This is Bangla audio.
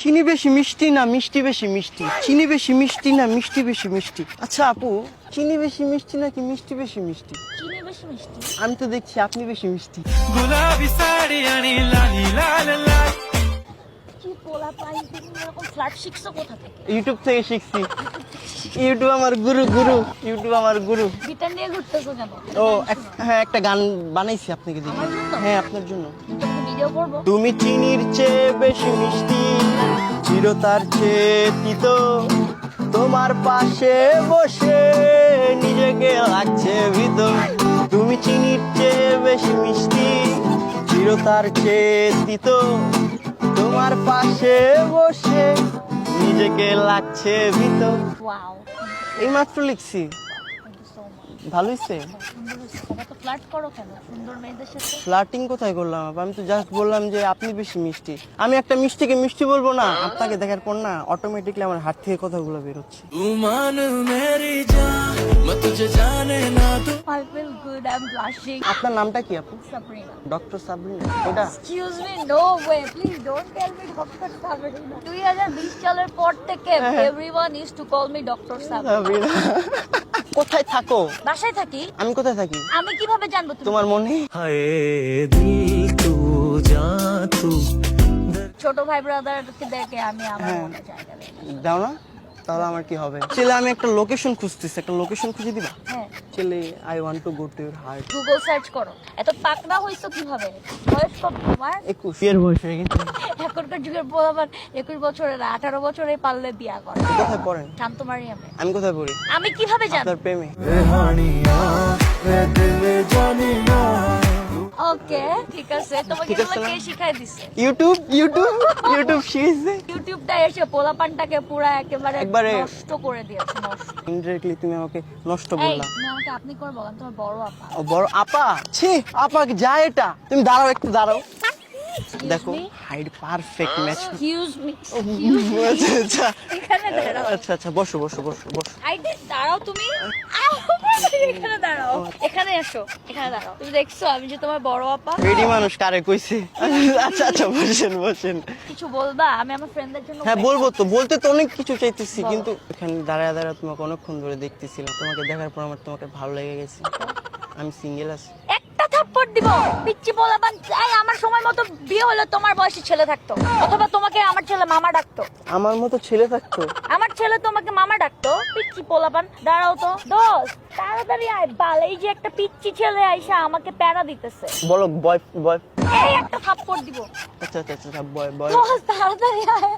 চিনি বেশি মিষ্টি না মিষ্টি বেশি মিষ্টি? চিনি বেশি মিষ্টি না মিষ্টি বেশি মিষ্টি? আচ্ছা আপু, চিনি বেশি মিষ্টি নাকি মিষ্টি বেশি মিষ্টি? চিনি বেশি মিষ্টি। আমি তো দেখছি আপনি বেশি মিষ্টি। गुलाबी साड़ी आणि लाली लाल लाल কি পোলা পাই, তুমি এরকম ফ্ল্যাট শিখছো কোথা থেকে? ইউটিউব থেকে শিখছি। ইউটিউব আমার গুরু, ইউটিউব আমার গুরু। গিটার নিয়ে ঘুরতেছো কেন? ও হ্যাঁ, একটা গান বানাইছি আপনাকে দিয়ে। আমার জন্য? হ্যাঁ, আপনার জন্য। তুমি ভিডিও করবো? তুমি চিনির চেয়ে বেশি মিষ্টি, চিরতার চেয়ে তিতো, তোমার পাশে বসে নিজেকে লাগছে ভিতর। তুমি চিনির চেয়ে বেশি মিষ্টি, চিরতার চেয়ে তিতো, তোমার পাশে বসে নিজেকে লাগছে ভিতর। ওয়াও, এই মাত্র লিখছি। Thank you so much. ভালো হয়েছে? সুন্দর হয়েছে। তোমরা তো ফ্ল্যাট করো কেন সুন্দর মেয়েদের সাথে? ফ্লার্টিং কোথায় করলাম আপা? আমি তো জাস্ট বললাম যে আপনি বেশি মিষ্টি। আমি একটা মিষ্টিকে মিষ্টি বলবো না, আপনাকে দেখার পর না অটোমেটিকলি আমার হাত থেকে কথাগুলো বেরোচ্ছে। तू मान मेरी जान मैं तुझे जाने ना दूं I feel good, I'm blushing. আপনার নামটা কি আপু? Sabrina. ডক্টর সাবরিনা? ওটা Excuse me, no way. Please don't tell me Dr. Sabrina. 2020 সালের পর থেকে everyone used to call me Dr. Sabrina. Sabrina. কোথায় থাকো? বাসায় থাকি। আমি কোথায় থাকি? আমি কিভাবে জানবো তুমি? তোমার মনে? हाय दिल तू जा तू ছোট ভাই ব্রাদারকে দেখে আমি আমার হ্যাঁ। মনে জায়গা দিই। দাও না, তাহলে আমার কি হবে? ছেলে, আমি একটা লোকেশন খুঁজতেছি, একটা লোকেশন খুঁজে দিবা? হ্যাঁ, ছেলে, I want to go to your heart. Google search করো। এত পাকনা হইছো কিভাবে? বয়স কত তোমার? 21 এর বয়স হয়ে গেছে। এখনকার যুগের পোলাপান 21 বছরের 18 বছরে পারলে বিয়া করে। কোথায় পড়েন? শান্তমারিয়ামে। আমি কোথায় পড়ি? আমি কিভাবে জানবো? আপনার প্রেমে। रेहानिया वे दिल जानिया ওকে, ঠিক আছে। তোমাকে ঠিক আছে এগুলো না? কে শিখাই দিছে? ইউটিউব শিখেছে। ইউটিউবটা এসে পোলাপানটাকে পুরা একেবারে একবারে- নষ্ট করে দিয়েছে, নষ্ট। ইনডিরেক্টলি তুমি আমাকে নষ্ট এই, বললা। তুমি আমাকে আপনি করবো, আমি তোমার বড় আপা। ও বড় আপা? ছি, আপা যা এটা। তুমি দাঁড়াও, একটু দাঁড়াও। দেখো, hide perfect match. Excuse me, আচ্ছা আচ্ছা এখানে দাঁড়াও। আচ্ছা আচ্ছা, বসো বসো বসো বসো। আইডি দাঁড়াও তুমি। এখানে দাঁড়াও, এখানে এসো, এখানে দাঁড়াও। তুমি দেখছো আমি যে তোমার বড় আপা? রেডি মানুষ কারে কইছে? আচ্ছা আচ্ছা, বসেন বসেন। কিছু বলবা? আমি আমার ফ্রেন্ডদের জন্য হ্যাঁ বলবো তো, বলতে তো অনেক কিছু চাইতেছি, কিন্তু এখানে দাঁড়ায় দাঁড়ায় তোমাকে অনেকক্ষণ ধরে দেখতেছিলাম। তোমাকে দেখার পর আমার তোমাকে ভালো লেগে গেছে। আমি সিঙ্গেল আছি। একটা থাপ্পড় দিব। পিচ্চি পোলাপান চাই আমার সময় মতো বিয়ে হলে তোমার বয়সী ছেলে থাকতো, অথবা তোমাকে আমার ছেলে মামা ডাকতো। আমার মতো ছেলে থাকতো? আমার ছেলে তোমাকে মামা ডাকতো। পিচ্চি পোলাপান, দাঁড়াও তো দোস্ত, তাড়াতাড়ি আয় বাল। এই যে একটা পিচ্চি ছেলে আইসা আমাকে প্যারা দিতেছে। বলো বয় বয়। এই একটা থাপ্পড় দিব। আচ্ছা আচ্ছা আচ্ছা, বয় বয়। দোস্ত তাড়াতাড়ি আয়।